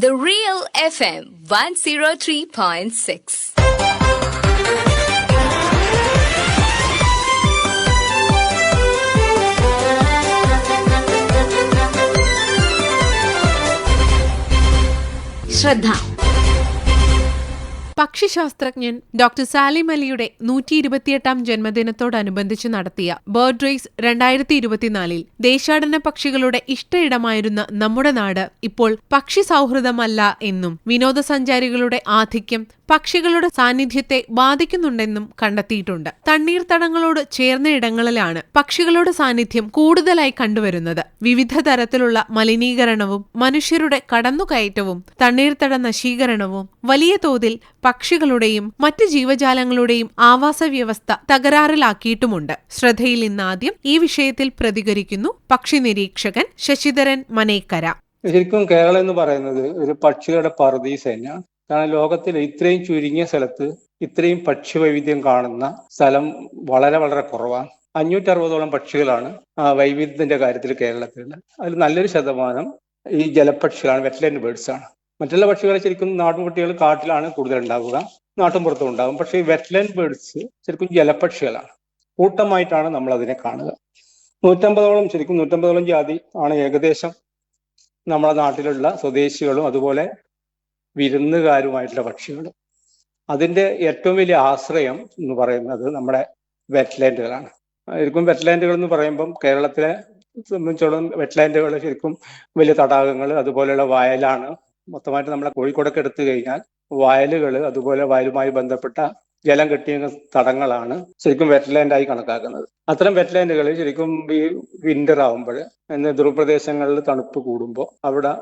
The Real FM 103.6. ശ്രദ്ധ. പക്ഷിശാസ്ത്രജ്ഞൻ doctor Salim അലിയുടെ 128ാം ജന്മദിനത്തോടനുബന്ധിച്ച് നടത്തിയ ബേർഡ് റേസ് 2024 ദേശാടന പക്ഷികളുടെ ഇഷ്ടയിടമായിരുന്ന നമ്മുടെ നാട് ഇപ്പോൾ പക്ഷി സൗഹൃദമല്ല എന്നും വിനോദസഞ്ചാരികളുടെ ആധിക്യം പക്ഷികളുടെ സാന്നിധ്യത്തെ ബാധിക്കുന്നുണ്ടെന്നും കണ്ടെത്തിയിട്ടുണ്ട്. തണ്ണീർത്തടങ്ങളോട് ചേർന്ന ഇടങ്ങളിലാണ് പക്ഷികളുടെ സാന്നിധ്യം കൂടുതലായി കണ്ടുവരുന്നത്. വിവിധ തരത്തിലുള്ള മലിനീകരണവും മനുഷ്യരുടെ കടന്നുകയറ്റവും തണ്ണീർത്തട നശീകരണവും വലിയ തോതിൽ പക്ഷികളുടെയും മറ്റ് ജീവജാലങ്ങളുടെയും ആവാസ വ്യവസ്ഥ തകരാറിലാക്കിയിട്ടുമുണ്ട്. ശ്രദ്ധയിൽ ഇന്നാദ്യം ഈ വിഷയത്തിൽ പ്രതികരിക്കുന്നു പക്ഷി നിരീക്ഷകൻ ശശിധരൻ മനേക്കര. ശരിക്കും കേരളം എന്ന് പറയുന്നത് ഒരു പക്ഷികളുടെ പറുദീസ തന്നെയാണ്. കാരണം ലോകത്തിൽ ഇത്രയും ചുരുങ്ങിയ സ്ഥലത്ത് ഇത്രയും പക്ഷി വൈവിധ്യം കാണുന്ന സ്ഥലം വളരെ വളരെ കുറവാണ്. 560ഓളം പക്ഷികളാണ് വൈവിധ്യത്തിന്റെ കാര്യത്തിൽ കേരളത്തിലുള്ളത്. അതിൽ നല്ലൊരു ശതമാനം ഈ ജലപക്ഷികളാണ്, വെറ്റ്ലാൻഡ് ബേർഡ്സ് ആണ്. മറ്റുള്ള പക്ഷികളെ ശരിക്കും നാട്ടുകുട്ടികൾ കാട്ടിലാണ് കൂടുതൽ ഉണ്ടാവുക, നാട്ടുംപുറത്തും ഉണ്ടാകും. പക്ഷേ ഈ വെറ്റ്ലാൻഡ് ബേർഡ്സ് ശരിക്കും ജലപക്ഷികളാണ്. കൂട്ടമായിട്ടാണ് നമ്മൾ അതിനെ കാണുക. 150ഓളം ജാതി ആണ് ഏകദേശം നമ്മുടെ നാട്ടിലുള്ള സ്വദേശികളും അതുപോലെ വിരുന്നുകാരുമായിട്ടുള്ള പക്ഷികൾ. അതിന്റെ ഏറ്റവും വലിയ ആശ്രയം എന്ന് പറയുന്നത് നമ്മുടെ വെറ്റ്ലാൻഡുകളാണ്. ശരിക്കും വെറ്റ്ലാൻഡുകൾ എന്ന് പറയുമ്പം കേരളത്തിലെ സംബന്ധിച്ചോളം വെറ്റ്ലാൻഡുകൾ ശരിക്കും വലിയ തടാകങ്ങൾ അതുപോലെയുള്ള വയലാണ്. മൊത്തമായിട്ട് നമ്മളെ കോഴിക്കോടൊക്കെ എടുത്തു കഴിഞ്ഞാൽ വയലുകൾ അതുപോലെ വയലുമായി ബന്ധപ്പെട്ട ജലം കെട്ടിയ തടങ്ങളാണ് ശരിക്കും വെറ്റ്ലാൻഡായി കണക്കാക്കുന്നത്. അത്തരം വെറ്റ്ലാൻഡുകൾ ശരിക്കും ഈ വിന്റർ ആവുമ്പോൾ ധ്രുവപ്രദേശങ്ങളിൽ തണുപ്പ് കൂടുമ്പോൾ അവിടെ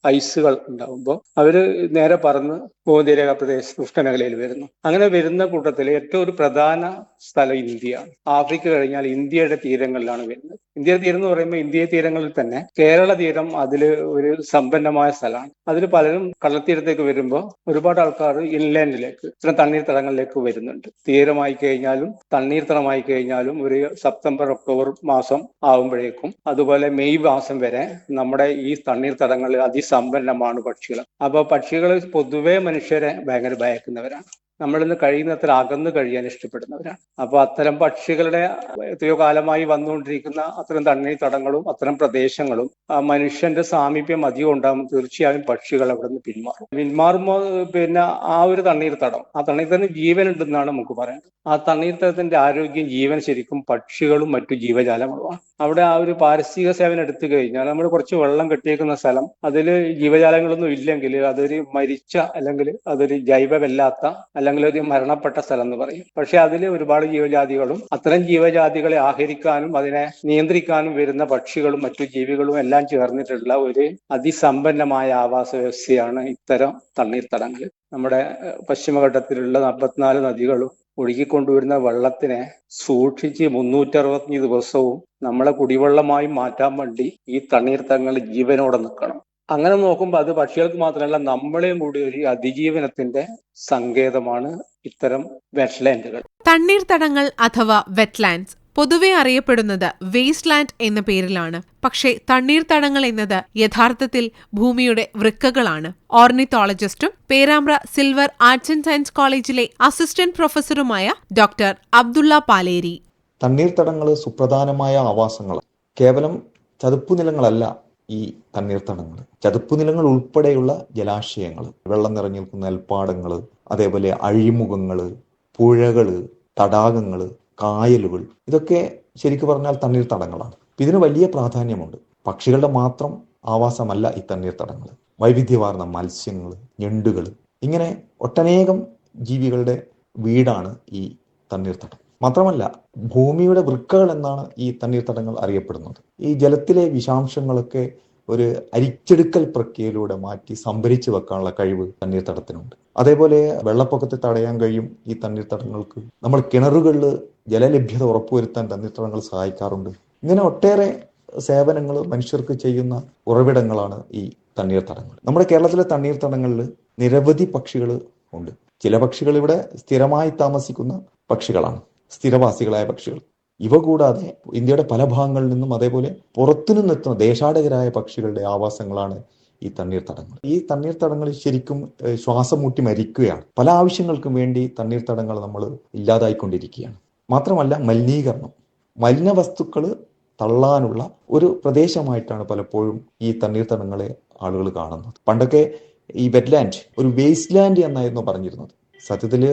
ഐസുകൾ ഉണ്ടാകുമ്പോൾ അവര് നേരെ പറന്ന് ഭൂമധ്യരേഖ പ്രദേശ ഉഷ്ണമേഖലയിൽ വരുന്നു. അങ്ങനെ വരുന്ന കൂട്ടത്തിൽ ഏറ്റവും ഒരു പ്രധാന സ്ഥലം ഇന്ത്യയാണ്. ആഫ്രിക്ക കഴിഞ്ഞാൽ ഇന്ത്യയുടെ തീരങ്ങളിലാണ് വരുന്നത്. ഇന്ത്യയുടെ തീരം എന്ന് പറയുമ്പോൾ ഇന്ത്യ തീരങ്ങളിൽ തന്നെ കേരള തീരം അതിൽ ഒരു സമ്പന്നമായ സ്ഥലമാണ്. അതിൽ പലരും കടൽത്തീരത്തേക്ക് വരുമ്പോൾ ഒരുപാട് ആൾക്കാർ ഇൻലാൻഡിലേക്ക് ഇത്തരം തണ്ണീർത്തടങ്ങളിലേക്ക് വരുന്നുണ്ട്. തീരമായി കഴിഞ്ഞാലും തണ്ണീർത്തടമായി കഴിഞ്ഞാലും ഒരു സെപ്റ്റംബർ ഒക്ടോബർ മാസം ആവുമ്പോഴേക്കും അതുപോലെ മെയ് മാസം വരെ നമ്മുടെ ഈ തണ്ണീർത്തടങ്ങളിൽ അതിസമ്പന്നമാണ് പക്ഷികൾ. അപ്പൊ പക്ഷികൾ പൊതുവെ മനുഷ്യരെ ഭയങ്കര ഭയക്കുന്നവരാണ്. നമ്മളിന്ന് കഴിയുന്നത്ര അകന്നു കഴിയാൻ ഇഷ്ടപ്പെടുന്നവരാണ്. അപ്പൊ അത്തരം പക്ഷികളുടെ എത്രയോ കാലമായി വന്നുകൊണ്ടിരിക്കുന്ന അത്തരം തണ്ണീർത്തടങ്ങളും അത്തരം പ്രദേശങ്ങളും മനുഷ്യന്റെ സാമീപ്യം അധികം ഉണ്ടാകുമ്പോൾ തീർച്ചയായും പക്ഷികൾ അവിടെ നിന്ന് പിന്മാറുമ്പോൾ പിന്നെ ആ ഒരു തണ്ണീർത്തടം, ആ തണ്ണീർത്തടം ജീവൻ ഉണ്ടെന്നാണ് നമുക്ക് പറയുന്നത്. ആ തണ്ണീർത്തടത്തിന്റെ ആരോഗ്യം ജീവൻ ശരിക്കും പക്ഷികളും മറ്റു ജീവജാലങ്ങളുമാണ്. അവിടെ ആ ഒരു പാരിസ്ഥിതിക സേവനം എടുത്തു കഴിഞ്ഞാൽ നമ്മൾ കുറച്ച് വെള്ളം കെട്ടിയേക്കുന്ന സ്ഥലം അതിൽ ജീവജാലങ്ങളൊന്നും ഇല്ലെങ്കിൽ അതൊരു മരിച്ച അല്ലെങ്കിൽ അതൊരു ജൈവമല്ലാത്ത അല്ലെങ്കിൽ ഒരു മരണപ്പെട്ട സ്ഥലം എന്ന് പറയും. പക്ഷെ അതിൽ ഒരുപാട് ജീവജാതികളും അത്തരം ജീവജാതികളെ ആഹരിക്കാനും അതിനെ നിയന്ത്രിക്കാനും വരുന്ന പക്ഷികളും മറ്റു ജീവികളും എല്ലാം ചേർന്നിട്ടുള്ള ഒരു അതിസമ്പന്നമായ ആവാസ വ്യവസ്ഥയാണ് ഇത്തരം തണ്ണീർത്തടങ്ങൾ. നമ്മുടെ പശ്ചിമഘട്ടത്തിലുള്ള 44 നദികളും ഒഴുകിക്കൊണ്ടുവരുന്ന വെള്ളത്തിനെ സൂക്ഷിച്ച് 365 ദിവസവും നമ്മളെ കുടിവെള്ളമായി മാറ്റാൻ വേണ്ടി ഈ തണ്ണീർത്തടങ്ങൾ ജീവനോടെ നിൽക്കണം. അങ്ങനെ നോക്കുമ്പോൾ അത് പക്ഷികൾക്ക് മാത്രമല്ല നമ്മളെയും കൂടി ഒരു അതിജീവനത്തിന്റെ സങ്കേതമാണ് ഇത്തരം വെറ്റ്ലാൻഡുകൾ. തണ്ണീർത്തടങ്ങൾ അഥവാ വെറ്റ്ലാൻഡ്സ് പൊതുവെ അറിയപ്പെടുന്നത് വേസ്റ്റ് ലാൻഡ് എന്ന പേരിലാണ്. പക്ഷേ തണ്ണീർത്തടങ്ങൾ എന്നത് യഥാർത്ഥത്തിൽ ഭൂമിയുടെ വൃക്കകളാണ്. ഓർണിത്തോളജിസ്റ്റും Perambra silver arts and science കോളേജിലെ അസിസ്റ്റന്റ് പ്രൊഫസറുമായ ഡോക്ടർ അബ്ദുള്ള പാലേരി. തണ്ണീർത്തടങ്ങൾ സുപ്രധാനമായ ആവാസങ്ങൾ. കേവലം ചതുപ്പുനിലങ്ങളല്ല ഈ തണ്ണീർത്തടങ്ങൾ. ചതുപ്പുനിലങ്ങൾ ഉൾപ്പെടെയുള്ള ജലാശയങ്ങൾ, വെള്ളം നിറഞ്ഞു നിൽക്കുന്ന നെൽപ്പാടങ്ങൾ, അതേപോലെ അഴിമുഖങ്ങൾ, പുഴകൾ, തടാകങ്ങൾ, കായലുകൾ, ഇതൊക്കെ ശരിക്കു പറഞ്ഞാൽ തണ്ണീർത്തടങ്ങളാണ്. ഇതിന് വലിയ പ്രാധാന്യമുണ്ട്. പക്ഷികളുടെ മാത്രം ആവാസമല്ല ഈ തണ്ണീർത്തടങ്ങൾ. വൈവിധ്യമാർന്ന മത്സ്യങ്ങൾ, ഞണ്ടുകൾ, ഇങ്ങനെ ഒട്ടനേകം ജീവികളുടെ വീടാണ് ഈ തണ്ണീർത്തടം. മാത്രമല്ല ഭൂമിയുടെ വൃക്കകൾ എന്നാണ് ഈ തണ്ണീർത്തടങ്ങൾ അറിയപ്പെടുന്നത്. ഈ ജലത്തിലെ വിഷാംശങ്ങളൊക്കെ ഒരു അരിച്ചെടുക്കൽ പ്രക്രിയയിലൂടെ മാറ്റി സംഭരിച്ചു വെക്കാനുള്ള കഴിവ് തണ്ണീർത്തടത്തിനുണ്ട്. അതേപോലെ വെള്ളപ്പൊക്കത്തെ തടയാൻ കഴിയും ഈ തണ്ണീർത്തടങ്ങൾക്ക്. നമ്മൾ കിണറുകളിൽ ജലലഭ്യത ഉറപ്പുവരുത്താൻ തണ്ണീർത്തടങ്ങൾ സഹായിക്കാറുണ്ട്. ഇങ്ങനെ ഒട്ടേറെ സേവനങ്ങൾ മനുഷ്യർക്ക് ചെയ്യുന്ന ഉറവിടങ്ങളാണ് ഈ തണ്ണീർത്തടങ്ങൾ. നമ്മുടെ കേരളത്തിലെ തണ്ണീർത്തടങ്ങളിൽ നിരവധി പക്ഷികൾ ഉണ്ട്. ചില പക്ഷികൾ ഇവിടെ സ്ഥിരമായി താമസിക്കുന്ന പക്ഷികളാണ്, സ്ഥിരവാസികളായ പക്ഷികൾ. ഇവ കൂടാതെ ഇന്ത്യയുടെ പല ഭാഗങ്ങളിൽ നിന്നും അതേപോലെ പുറത്തുനിന്നെത്തുന്ന ദേശാടകരായ പക്ഷികളുടെ ആവാസങ്ങളാണ് ഈ തണ്ണീർത്തടങ്ങൾ. ഈ തണ്ണീർത്തടങ്ങൾ ശരിക്കും ശ്വാസം മുട്ടി മരിക്കുകയാണ്. പല ആവശ്യങ്ങൾക്കും വേണ്ടി തണ്ണീർത്തടങ്ങൾ നമ്മൾ ഇല്ലാതായിക്കൊണ്ടിരിക്കുകയാണ്. മാത്രമല്ല മലിനീകരണം, മലിന വസ്തുക്കൾ തള്ളാനുള്ള ഒരു പ്രദേശമായിട്ടാണ് പലപ്പോഴും ഈ തണ്ണീർത്തടങ്ങളെ ആളുകൾ കാണുന്നത്. പണ്ടൊക്കെ ഈ വെറ്റ്ലാൻഡ് ഒരു വേസ്റ്റ് ലാൻഡ് എന്നായിരുന്നു പറഞ്ഞിരുന്നത്. സത്യത്തിൽ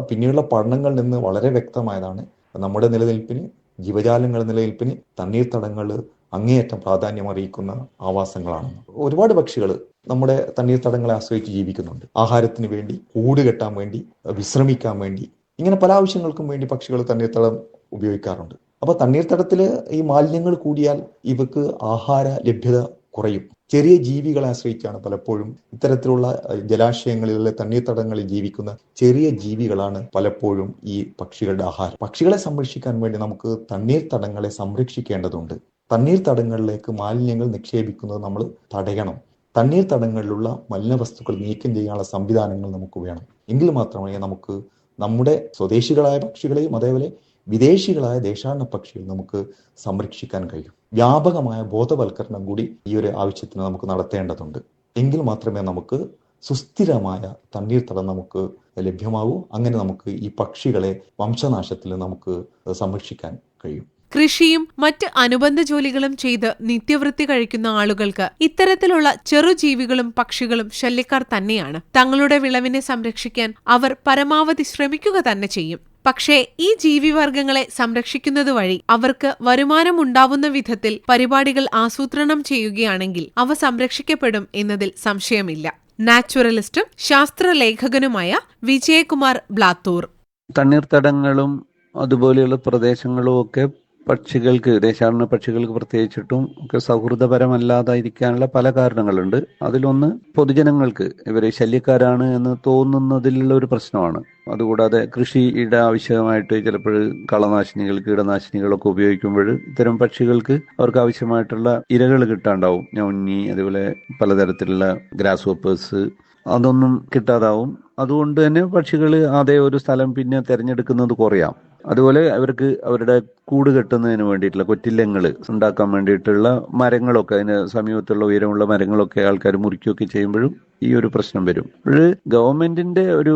പിന്നീടുള്ള പഠനങ്ങളിൽ നിന്ന് വളരെ വ്യക്തമായതാണ് നമ്മുടെ നിലനിൽപ്പിന്, ജീവജാലങ്ങളുടെ നിലനിൽപ്പിന് തണ്ണീർത്തടങ്ങൾ അങ്ങേയറ്റം പ്രാധാന്യം അറിയിക്കുന്ന ആവാസങ്ങളാണെന്ന്. ഒരുപാട് പക്ഷികൾ നമ്മുടെ തണ്ണീർത്തടങ്ങളെ ആശ്രയിച്ച് ജീവിക്കുന്നുണ്ട്. ആഹാരത്തിന് വേണ്ടി, കൂട് കെട്ടാൻ വേണ്ടി, വിശ്രമിക്കാൻ വേണ്ടി, ഇങ്ങനെ പല ആവശ്യങ്ങൾക്കും വേണ്ടി പക്ഷികൾ തണ്ണീർത്തടം ഉപയോഗിക്കാറുണ്ട്. അപ്പൊ തണ്ണീർത്തടത്തിൽ ഈ മാലിന്യങ്ങൾ കൂടിയാൽ ഇവക്ക് ആഹാര ലഭ്യത കുറയും. ചെറിയ ജീവികളെ ആശ്രയിച്ചാണ് പലപ്പോഴും ഇത്തരത്തിലുള്ള ജലാശയങ്ങളിലെ തണ്ണീർത്തടങ്ങളിൽ ജീവിക്കുന്ന ചെറിയ ജീവികളാണ് പലപ്പോഴും ഈ പക്ഷികളുടെ ആഹാരം. പക്ഷികളെ സംരക്ഷിക്കാൻ വേണ്ടി നമുക്ക് തണ്ണീർത്തടങ്ങളെ സംരക്ഷിക്കേണ്ടതുണ്ട്. തണ്ണീർത്തടങ്ങളിലേക്ക് മാലിന്യങ്ങൾ നിക്ഷേപിക്കുന്നത് നമ്മൾ തടയണം. തണ്ണീർത്തടങ്ങളിലുള്ള മലിന വസ്തുക്കൾ നീക്കം ചെയ്യാനുള്ള സംവിധാനങ്ങൾ നമുക്ക് വേണം. എങ്കിൽ മാത്രമേ നമുക്ക് നമ്മുടെ സ്വദേശികളായ പക്ഷികളെയും അതേപോലെ വിദേശികളായ ദേശാടന പക്ഷികൾ നമുക്ക് സംരക്ഷിക്കാൻ കഴിയും. വ്യാപകമായ ബോധവൽക്കരണം കൂടി ഈ ഒരു ആവശ്യത്തിന് നമുക്ക് നടത്തേണ്ടതുണ്ട്. എങ്കിൽ മാത്രമേ നമുക്ക് സുസ്ഥിരമായ തണ്ണീർത്തടം നമുക്ക് ലഭ്യമാകൂ. അങ്ങനെ നമുക്ക് ഈ പക്ഷികളെ വംശനാശത്തിൽ നമുക്ക് സംരക്ഷിക്കാൻ കഴിയും. കൃഷിയും മറ്റ് അനുബന്ധ ജോലികളും ചെയ്ത് നിത്യവൃത്തി കഴിക്കുന്ന ആളുകൾക്ക് ഇത്തരത്തിലുള്ള ചെറുജീവികളും പക്ഷികളും ശല്യക്കാർ തന്നെയാണ്. തങ്ങളുടെ വിളവിനെ സംരക്ഷിക്കാൻ അവർ പരമാവധി ശ്രമിക്കുക തന്നെ ചെയ്യും. പക്ഷേ ഈ ജീവിവർഗങ്ങളെ സംരക്ഷിക്കുന്നത് വഴി അവർക്ക് വരുമാനമുണ്ടാവുന്ന വിധത്തിൽ പരിപാടികൾ ആസൂത്രണം ചെയ്യുകയാണെങ്കിൽ അവ സംരക്ഷിക്കപ്പെടും എന്നതിൽ സംശയമില്ല. നാച്ചുറലിസ്റ്റും ശാസ്ത്രലേഖകനുമായ വിജയകുമാർ ബ്ലാത്തൂർ. തണ്ണീർത്തടങ്ങളും അതുപോലെയുള്ള പ്രദേശങ്ങളും ഒക്കെ പക്ഷികൾക്ക്, ദേശാടന പക്ഷികൾക്ക് പ്രത്യേകിച്ചിട്ടും ഒക്കെ സൗഹൃദപരമല്ലാതായിരിക്കാനുള്ള പല കാരണങ്ങളുണ്ട്. അതിലൊന്ന് പൊതുജനങ്ങൾക്ക് ഇവരെ ശല്യക്കാരാണ് എന്ന് തോന്നുന്നതിലുള്ള ഒരു പ്രശ്നമാണ്. അതുകൂടാതെ കൃഷിയുടെ ആവശ്യമായിട്ട് ചിലപ്പോൾ കളനാശിനികൾ, കീടനാശിനികളൊക്കെ ഉപയോഗിക്കുമ്പോൾ ഇത്തരം പക്ഷികൾക്ക് അവർക്ക് ആവശ്യമായിട്ടുള്ള ഇരകൾ കിട്ടാണ്ടാവും. ഞൊഞ്ഞി, അതുപോലെ പലതരത്തിലുള്ള ഗ്രാസ് ഹോപ്പേഴ്സ്, അതൊന്നും കിട്ടാതാവും. അതുകൊണ്ട് തന്നെ പക്ഷികൾ അതേ ഒരു സ്ഥലം പിന്നെ തിരഞ്ഞെടുക്കുന്നത് കുറയാം. അതുപോലെ അവർക്ക് അവരുടെ കൂട് കെട്ടുന്നതിന് വേണ്ടിയിട്ടുള്ള കൊറ്റില്ലങ്ങൾ ഉണ്ടാക്കാൻ വേണ്ടിയിട്ടുള്ള മരങ്ങളൊക്കെ, അതിന് സമീപത്തുള്ള ഉയരമുള്ള മരങ്ങളൊക്കെ ആൾക്കാർ മുറിക്കുകയൊക്കെ ചെയ്യുമ്പോഴും ഈ ഒരു പ്രശ്നം വരും. ഒരു ഗവൺമെന്റിന്റെ ഒരു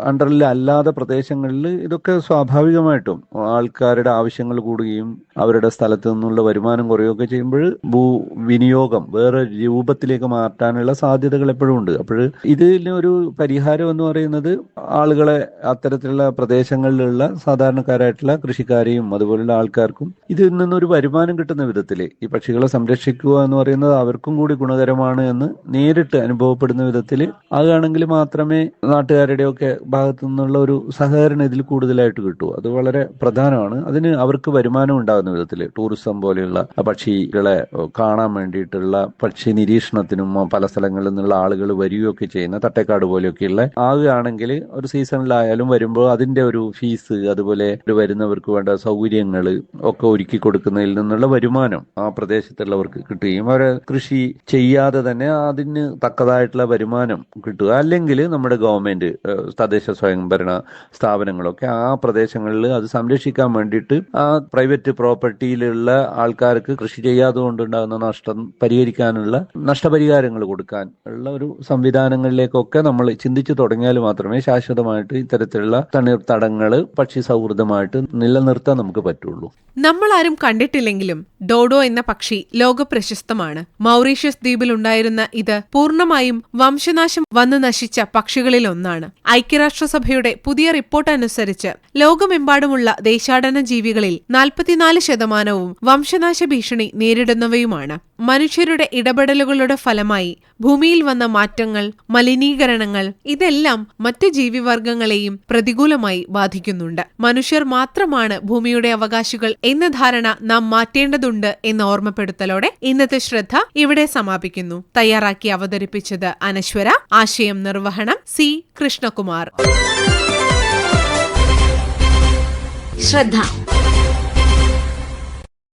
അണ്ടറിൽ അല്ലാത്ത പ്രദേശങ്ങളിൽ ഇതൊക്കെ സ്വാഭാവികമായിട്ടും ആൾക്കാരുടെ ആവശ്യങ്ങൾ കൂടുകയും അവരുടെ സ്ഥലത്തു നിന്നുള്ള വരുമാനം കുറയുകയൊക്കെ ചെയ്യുമ്പോൾ ഭൂവിനിയോഗം വേറെ രൂപത്തിലേക്ക് മാറ്റാനുള്ള സാധ്യതകൾ എപ്പോഴും ഉണ്ട്. അപ്പോൾ ഇതിന് ഒരു പരിഹാരം എന്ന് പറയുന്നത് ആളുകളെ അത്തരത്തിലുള്ള പ്രദേശങ്ങളിലുള്ള സാധാരണക്കാരായിട്ടുള്ള കൃഷിക്കാരെയും അതുപോലുള്ള ആൾക്കാർക്കും ഇതിൽ നിന്നൊരു വരുമാനം കിട്ടുന്ന വിധത്തിൽ ഈ പക്ഷികളെ സംരക്ഷിക്കുക എന്ന് പറയുന്നത് അവർക്കും കൂടി ഗുണകരമാണ് എന്ന് നേരിട്ട് അനുഭവപ്പെടുന്ന വിധത്തിൽ ആകുകയാണെങ്കിൽ മാത്രമേ നാട്ടുകാരുടെയൊക്കെ ഭാഗത്തു നിന്നുള്ള ഒരു സഹകരണം ഇതിൽ കൂടുതലായിട്ട് കിട്ടൂ. അത് വളരെ പ്രധാനമാണ്. അതിന് അവർക്ക് വരുമാനം ഉണ്ടാകുന്ന വിധത്തിൽ ടൂറിസം പോലെയുള്ള പക്ഷികളെ കാണാൻ വേണ്ടിയിട്ടുള്ള പക്ഷി നിരീക്ഷണത്തിനും പല സ്ഥലങ്ങളിൽ നിന്നുള്ള ആളുകൾ വരികയൊക്കെ ചെയ്യുന്ന തട്ടേക്കാട് പോലെയൊക്കെയുള്ള ആകുകയാണെങ്കിൽ ഒരു സീസണിലായാലും വരുമ്പോൾ അതിന്റെ ഒരു ഫീസ്, അതുപോലെ വരുന്നവർക്ക് വേണ്ട സൗകര്യങ്ങൾ ഒക്കെ ഒരുക്കി കൊടുക്കുന്നതിൽ നിന്നുള്ള വരുമാനം ആ പ്രദേശത്തുള്ളവർക്ക് കിട്ടുകയും അവരെ കൃഷി ചെയ്യാതെ തന്നെ അതിന് തക്കതായിട്ടുള്ള വരുമാനം കിട്ടുക. അല്ലെങ്കിൽ നമ്മുടെ ഗവൺമെന്റ്, തദ്ദേശ സ്വയംഭരണ സ്ഥാപനങ്ങളൊക്കെ ആ പ്രദേശങ്ങളിൽ അത് സംരക്ഷിക്കാൻ വേണ്ടിയിട്ട് ആ പ്രൈവറ്റ് പ്രോപ്പർട്ടിയിലുള്ള ആൾക്കാർക്ക് കൃഷി ചെയ്യാതെ കൊണ്ടുണ്ടാകുന്ന നഷ്ടം പരിഹരിക്കാനുള്ള നഷ്ടപരിഹാരങ്ങൾ കൊടുക്കാൻ ഉള്ള ഒരു സംവിധാനങ്ങളിലേക്കൊക്കെ നമ്മൾ ചിന്തിച്ചു തുടങ്ങിയാൽ മാത്രമേ ശാശ്വതമായിട്ട് ഇത്തരത്തിലുള്ള തണ്ണീർത്തടങ്ങൾ പക്ഷി സൗഹൃദമായിട്ട് നിലനിർത്താൻ നമുക്ക് പറ്റുള്ളൂ. നമ്മളാരും കണ്ടിട്ടില്ലെങ്കിലും ഡോഡോ എന്ന പക്ഷി ലോകപ്രശസ്തമാണ്. മൗറീഷ്യസ് ദ്വീപിലുണ്ടായിരുന്ന ഇത് പൂർണ്ണമായും വംശനാശം വന്നു നശിച്ച പക്ഷികളിലൊന്നാണ്. ഐക്യരാഷ്ട്രസഭയുടെ പുതിയ റിപ്പോർട്ട് അനുസരിച്ച് ലോകമെമ്പാടുമുള്ള ദേശാടന ജീവികളിൽ 44% വംശനാശ ഭീഷണി നേരിടുന്നവയുമാണ്. മനുഷ്യരുടെ ഇടപെടലുകളുടെ ഫലമായി ഭൂമിയിൽ വന്ന മാറ്റങ്ങൾ, മലിനീകരണങ്ങൾ ഇതെല്ലാം മറ്റു ജീവിവർഗങ്ങളെയും പ്രതികൂലമായി ബാധിക്കുന്നുണ്ട്. മനുഷ്യർ മാത്രമാണ് ഭൂമിയുടെ അവകാശികൾ എന്ന ധാരണ നാം മാറ്റേണ്ടതുണ്ട് എന്ന ഓർമ്മപ്പെടുത്തലോടെ ഇന്നത്തെ ശ്രദ്ധ ഇവിടെ സമാപിക്കുന്നു. തയ്യാറാക്കി അവതരിപ്പിച്ചത് അനശ്വര. ആശയം നിർവഹണം സി കൃഷ്ണകുമാർ. ശ്രദ്ധ.